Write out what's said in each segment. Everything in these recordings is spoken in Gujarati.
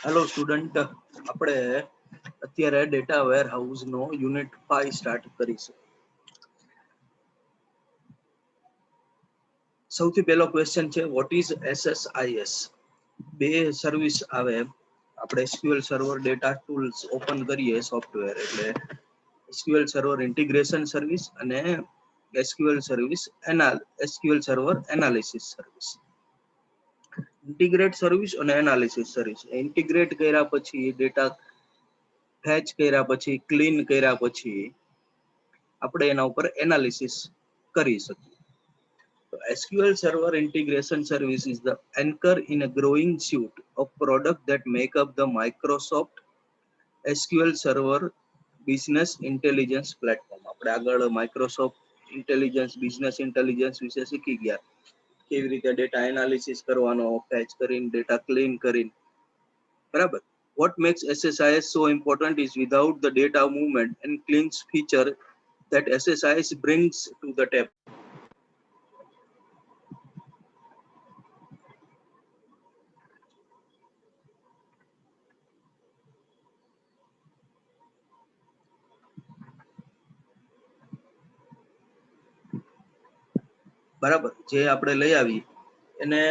હેલો સ્ટુડન્ટ, આપણે અત્યારે ડેટા વેરહાઉસ નો યુનિટ 5 સ્ટાર્ટ કરીશું. સૌથી પહેલો ક્વેશ્ચન છે વોટ ઇઝ SSIS. બે સર્વિસ આવે, આપણે SQL server data tools open કરીએ સોફ્ટવેર એટલે SQL સર્વર ઇન્ટિગ્રેશન સર્વિસ અને SQL server analysis service. Integrate service અને એનાલિસિસ સર્વિસ. ઇન્ટિગ્રેટ કર્યા પછી ડેટા ફેચ કર્યા પછી ક્લીન કર્યા પછી આપણે એના ઉપર એનાલિસિસ કરી શકીએ. SQL Server Integration Service is the anchor in a growing suite of products that make up the Microsoft SQL Server Business Intelligence Platform. આપણે આગળ Microsoft Intelligence Business Intelligence વિશે શીખી ગયા, કેવી રીતે ડેટા એનાલિસિસ કરવાનો, ફેચ કરીને ડેટા ક્લીન કરીને, બરાબર. What makes SSIS so important is without the data movement and cleans feature that SSIS brings to the table. બરાબર, જે આપણે લઈ આવી એને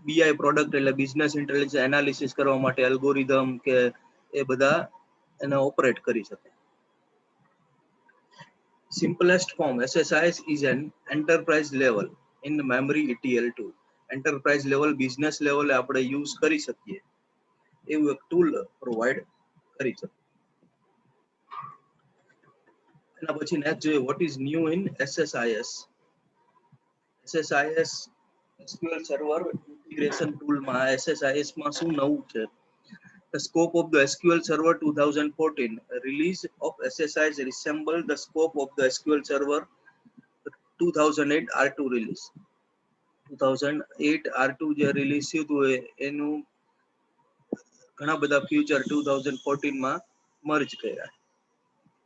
બીઆઈ પ્રોડક્ટ એટલે બિઝનેસ ઇન્ટેલિજન્સ એનાલિસિસ કરવા માટે એલ્ગોરિધમ કે એ બધા એને ઓપરેટ કરી શકે. Simplest form, SSIS is an enterprise level in memory ETL tool. Enterprise level, business લેવલે આપણે યુઝ કરી શકીએ એવું એક ટૂલ પ્રોવાઈડ કરી શકીએ. એના પછી નેક્સ્ટ જોઈએ what is new in SSIS. SSIS SQL server integration ટૂલમાં SSIS માં શું નવું છે? The scope of the SQL Server 2014 release of SSIS resemble the scope of the SQL Server 2008 R2 release. 2008 R2 જે રિલીઝ થયું હતું એનું ઘણા બધા ફ્યુચર 2014 માં મર્જ કર્યા.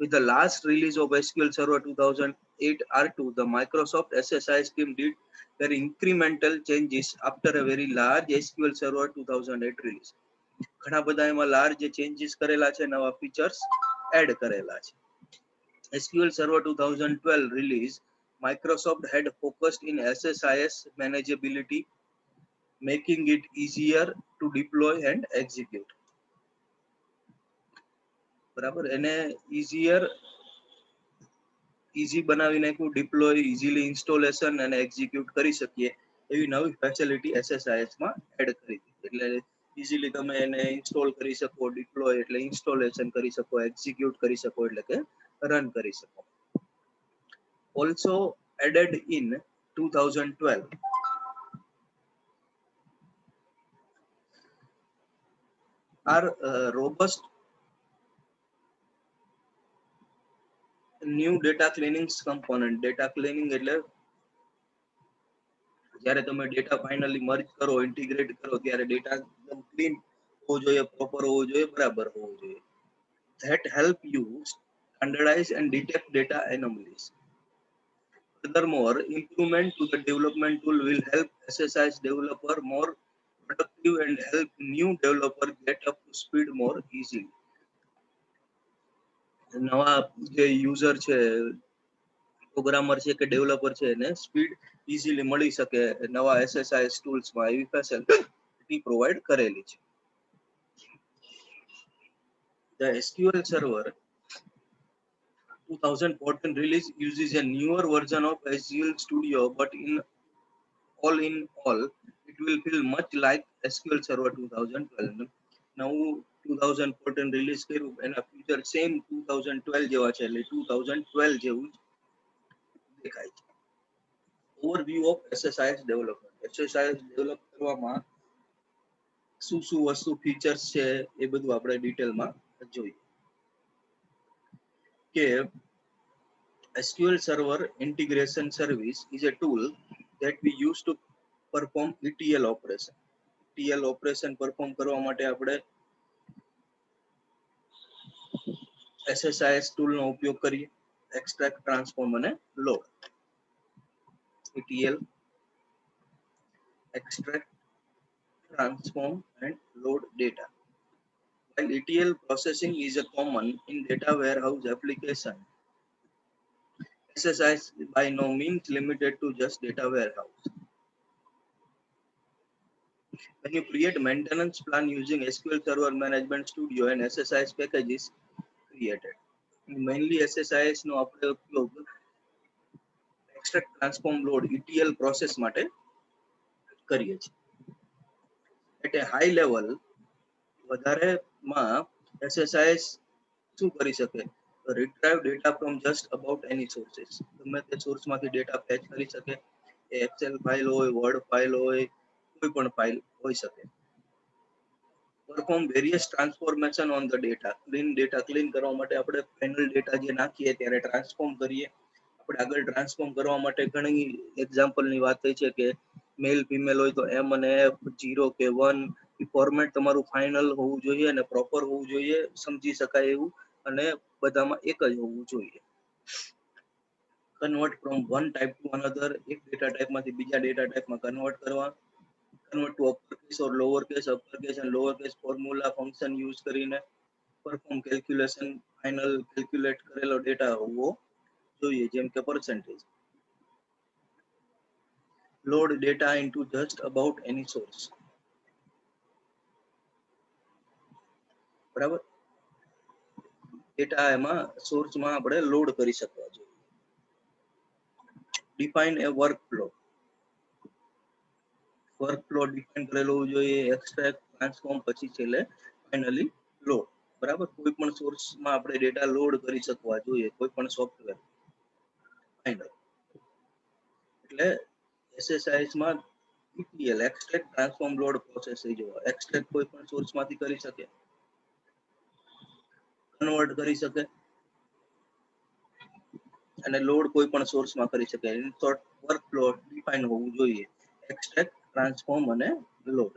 With the last release of SQL Server 2008 R2, the Microsoft SSIS team did their incremental changes after a very large SQL Server 2008 release. ઘણા બધા એમાં લાર્જ ચેન્જીસ કરેલા છે, નવા ફીચર્સ એડ કરેલા છે. SQL Server 2012 release, Microsoft had focused in SSIS manageability, making it easier to deploy and execute. બરાબર, એને ઈઝી બનાવી નાખ્યું, ડિપ્લોય, ઇઝીલી ઇન્સ્ટોલેશન અને એક્ઝિક્યુટ કરી શકીએ એવી નવી ફેસિલિટી SSIS માં એડ કરી દીધી. એટલે ઇઝીલી તમે એને ઇન્સ્ટોલ કરી શકો, ડિપ્લોય એટલે ઇન્સ્ટોલેશન કરી શકો, એક્ઝિક્યુટ કરી શકો એટલે કે રન કરી શકો. Also added in 2012 are robust new data cleaning component. Data cleaning એટલે જ્યારે તમે ડેટા ફાઇનલી મર્જ કરો, ઇન્ટિગ્રેટ કરો ત્યારે ડેટા એકદમ ક્લીન હોવો જોઈએ, પ્રોપર હોવો જોઈએ, બરાબર હોવો જોઈએ. That help you standardize and detect data anomalies. Furthermore, improvement to the development tool will help SSIS developer more productive and help new developer get up to speed more easily. નવા જે યુઝર છે, પ્રોગ્રામર છે કે ડેવલપર છે, એને સ્પીડ ઇઝીલી મળી શકે નવા SSIS ટૂલ્સમાં એવી ફેસિલિટી પ્રોવાઈડ કરેલી છે. The SQL Server 2014 release uses a newer version of Visual Studio, but in all, it will feel much like SQL Server 2012. નવું 2014 રિલીઝ કર્યું, એના ફીચર સેમ 2012 જેવા છે, એટલે 2012 જેવું જ દેખાય છે. Overview of SSIS development. SSIS develop કરવામાં શું શું વસ્તુ ફીચર્સ છે એ બધું આપણે ડિટેલમાં જોઈએ. કે SQL Server Integration Service is a tool that we use to perform ETL operation. ETL operation perform કરવા માટે આપણે SSIS tool નો ઉપયોગ કરીએ. Extract, transform અને load. ETL, extract, transform and load data. While ETL processing is a common in data warehouse application, SSI is by no means limited to just data warehouse. When you create maintenance plan using SQL Server Management Studio and SSIS package is created. Mainly SSIS નો આપણે ઉપયોગ extract transform load ETL process માટે કરીએ છીએ. At a high level વધારે માં SSIS શું કરી શકે? Retrieve data from just about any sources. ગમે તે સોર્સ માંથી ડેટા ફેચ કરી શકે. એક્સેલ ફાઇલ હોય, વર્ડ ફાઇલ હોય, કોઈ પણ ફાઇલ હોઈ શકે. Perform various transformation on the data. Clean કરવા માટે આપણે final data જે નાખીએ ત્યારે ટ્રાન્સફોર્મ કરીએ. આપણે આગળ ટ્રાન્સફોર્મ કરવા માટે ઘણી એક્ઝામ્પલ ની વાત થઈ છે કે મેલ ફિમેલ હોય તો એમ અને એફ 0 કે 1 એ ફોર્મેટ તમારું ફાઇનલ હોવું જોઈએ અને પ્રોપર હોવું જોઈએ, સમજી શકાય એવું, અને બધામાં એક જ હોવું જોઈએ. Convert from one type to another, એક ડેટા ટાઈપમાંથી બીજા ડેટા ટાઈપમાં કન્વર્ટ કરવા. Convert to uppercase or lowercase, uppercase and lowercase formula function use કરીને perform calculation, final calculate કરેલો ડેટા હોવો જોઈએ, જેમ કે percentage. Load data into just about any source. બરાબર, ડેટા એમાં સોર્સમાં આપણે લોડ કરી શકવા જોઈએ. Define a workflow. Workflow define કરેલો હોવું જોઈએ. એક્સટ્રેક્ટ, ટ્રાન્સફોર્મ, પછી છેલ્લે ફાઇનલી લોડ. બરાબર, કોઈ પણ સોર્સમાં આપણે ડેટા લોડ કરી શકવા જોઈએ, કોઈ પણ સોફ્ટવેર. ફાઇનલ એટલે એસએસઆઈએસ માં ETL extract, transform, load process થઈ જવા. એક્સટ્રેક્ટ કોઈ પણ સોર્સમાંથી કરી શકે, કન્વર્ટ કરી શકે અને લોડ કોઈ પણ સોર્સમાં કરી શકે. ઇન શોર્ટ વર્કફ્લો ડિફાઇન હોવું જોઈએ. એક્સટ્રેક્ટ, ટ્રાન્સફોર્મ અને load.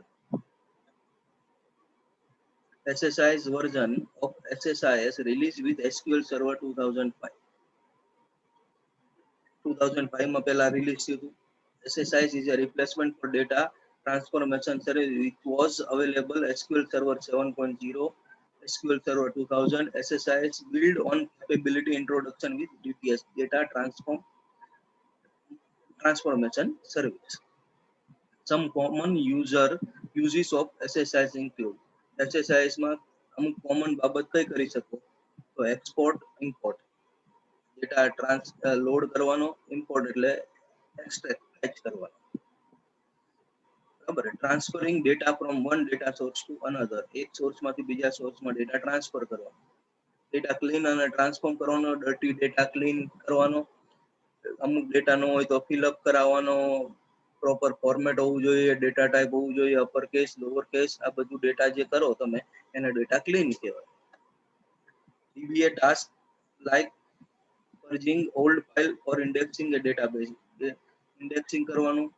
SSIS version of SSIS released with SQL Server 2005. 2005 માં પહેલા રિલીઝ થયું. SSIS is a replacement for data transformation service which was available SQL Server 7.0, SQL Server 2000. SSIS build on capability introduction with DTS, data transformation service. Some common uses of SSIS include SSIS માં અમુક કોમન બાબત કઈ કરી શકો તો એક્સપોર્ટ, ઇમ્પોર્ટ. ડેટા લોડ કરવાનો, ઇમ્પોર્ટ એટલે એક્સટ્રેક્ટ, ફેચ કરવાનો. બરાબર, transferring data from one data source to another, એક સોર્સમાંથી બીજા સોર્સમાં ડેટા ટ્રાન્સફર કરવાનો. ડેટા ક્લીન અને ટ્રાન્સફોર્મ કરવાનો, ડર્ટી ડેટા ક્લીન કરવાનો. અમુક ડેટા નો હોય તો ફિલઅપ કરાવવાનો, પ્રોપર ફોર્મેટ હોવું જોઈએ, ડેટા ટાઈપ હોવું જોઈએ, અપર કેસ, લોઅર કેસ, આ બધું ડેટા જે કરો તમે એને ડેટા ક્લીન કહેવાય. DBA task like purging old file or indexing a database. Indexing કરવાનું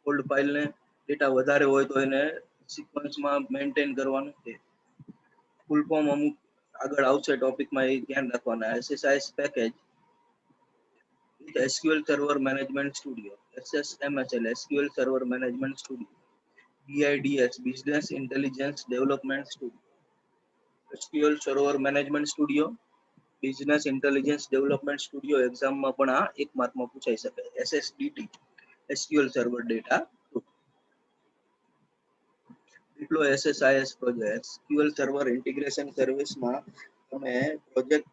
ઓલ્ડ ફાઇલ ને, ડેટા વધારે હોય તો એને સિક્વન્સમાં મેન્ટેન કરવાનું છે. ફૂલ ફોર્મ અમુક આગળ આવશે ટોપિકમાં, એ ધ્યાન રાખવાના. SSIS package SQL Server Management Studio, SSMSL, SQL Server Management Studio, BIDS, Business Intelligence Development Studio, SQL Server Management Studio, Business Intelligence Development Studio. એક્ઝામમાં પણ આ એક માર્કમાં પૂછાઈ શકે. SSDT, SQL Server Data. Deploy SSIS project, SQL Server Integration Service માં તમે પ્રોજેક્ટ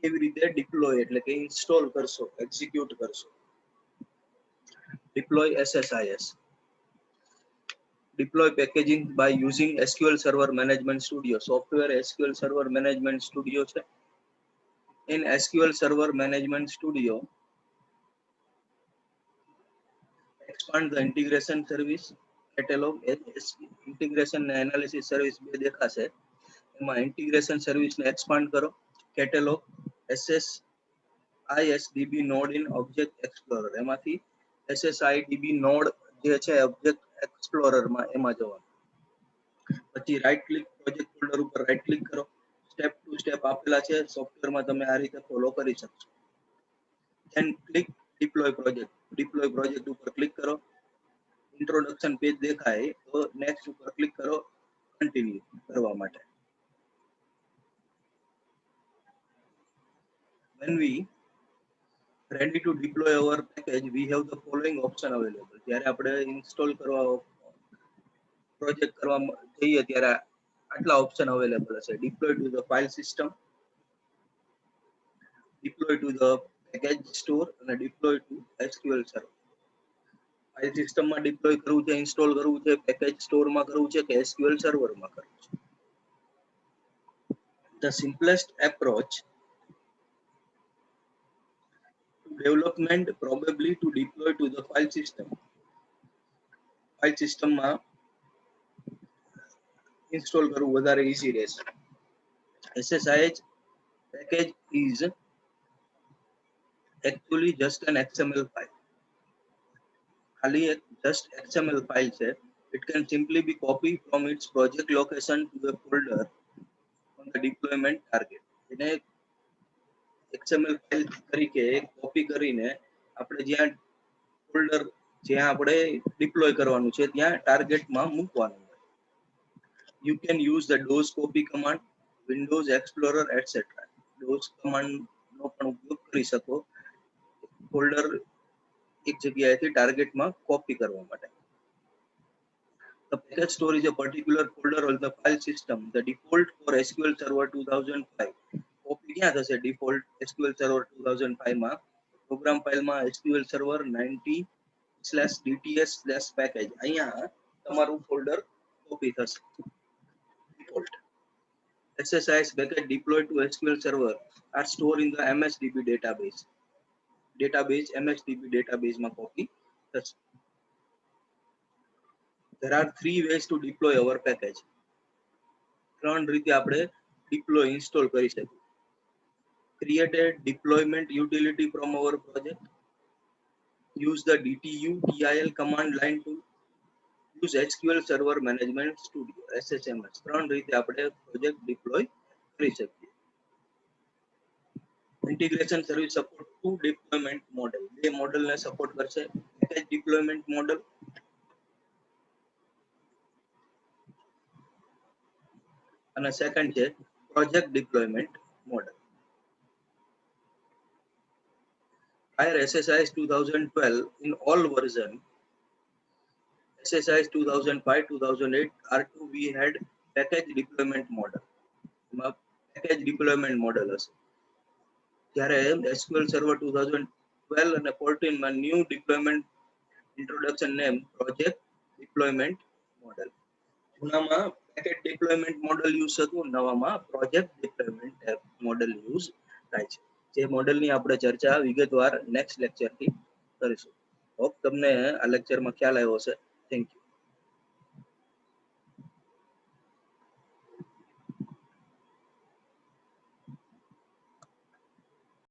કેવી રીતે ડિપ્લોય એટલે કે ઇન્સ્ટોલ કરશો, એક્ઝિક્યુટ કરશો. Deploy SSIS. Deploy packaging by using SQL Server Management Studio. Software SQL Server Management Studio છે. In SQL Server Management Studio, expand the integration service catalog. Integration and analysis service બે દેખાશે, એમાં integration service ને expand કરો. Catalog SSISDB node in Object Explorer, એમાંથી SSIDB node જે છે Object Explorer માં એમાં જવાનું. પછી રાઈટ ક્લિક, પ્રોજેક્ટ ફોલ્ડર ઉપર રાઈટ ક્લિક કરો. સ્ટેપ ટુ સ્ટેપ આપેલા છે સોફ્ટવેરમાં, તમે આ રીતે ફોલો કરી શકશો. Then click deploy project. Deploy project ઉપર ક્લિક કરો. ઇન્ટ્રોડક્શન પેજ દેખાય તો નેક્સ્ટ ઉપર ક્લિક કરો. કન્ટિન્યુ કરવા માટે. When we ready to deploy our package, we have the following option available. જ્યારે આપણે ઇન્સ્ટોલ કરવા પ્રોજેક્ટ કરવા જઈએ ત્યારે આટલા ઓપ્શન અવેલેબલ હશે. Deploy to the file system, deploy to the package store અને deploy to SQL server. File સિસ્ટમમાં ડિપ્લોય કરવું છે, ઇન્સ્ટોલ કરવું છે, પેકેજ સ્ટોરમાં કરવું છે કે SQL સર્વરમાં કરવું છે. The simplest approach to development probably to deploy to the file system. File સિસ્ટમમાં ઇન્સ્ટોલ કરવું વધારે ઈઝી રહેશે. SSIS package is actually just an XML file. ખાલી એક just XML file છે. It can simply be copied from its project location to the folder on the deployment target. એને XML ફાઇલ તરીકે કોપી કરીને આપણે જ્યાં ફોલ્ડર જ્યાં આપણે ડિપ્લોય કરવાનું છે ત્યાં ટાર્ગેટમાં મૂકવાનું. You can use the DOS copy command, Windows Explorer, etc. DOS command નો પણ ઉપયોગ કરી શકો ફોલ્ડર એક જગ્યાએથી ટાર્ગેટમાં કોપી કરવા માટે. The package store is a particular folder on the file system. The default for SQL Server 2005. Copy ક્યાં થશે? ડિફોલ્ટ SQL Server 2005 માં પ્રોગ્રામ ફાઇલમાં SQL Server 90/dts/package અહીંયા તમારું ફોલ્ડર કોપી થશે. Default SSIS package deployed to SQL Server are stored in the MSDB database. MSDB database માં કોપી થશે. There are 3 ways to deploy our package. ત્રણ રીતે આપણે deploy install કરી શકીએ. Create a deployment utility from our project. Use the DTU-TIL command line tool. Use SQL Server Management Studio SSMS. ત્રણ રીતે આપણે પ્રોજેક્ટ ડિપ્લોય કરી શકીએ. Integration service support two deployment model. બે મોડલને સપોર્ટ કરશે. પેકેજ ડિપ્લોયમેન્ટ મોડલ અને સેકન્ડ છે project deployment model. Prior SSIS 2012 in all version SSIS 2005, 2008, R2 we had package deployment model. Package deployment model હશે. જ્યારે SQL Server 2012 અને 14 માં new deployment introduction name project deployment model. જૂનામાં પેકેજ ડિપ્લોયમેન્ટ મોડલ યુઝ થતું, નવામાં પ્રોજેક્ટ ડિપ્લોયમેન્ટ મોડલ યુઝ થાય છે. જે મોડલની આપણે ચર્ચા વિગતવાર નેક્સ્ટ લેક્ચરથી કરીશું. હોપ તમને આ લેક્ચરમાં ખ્યાલ આવ્યો હશે. Thank you.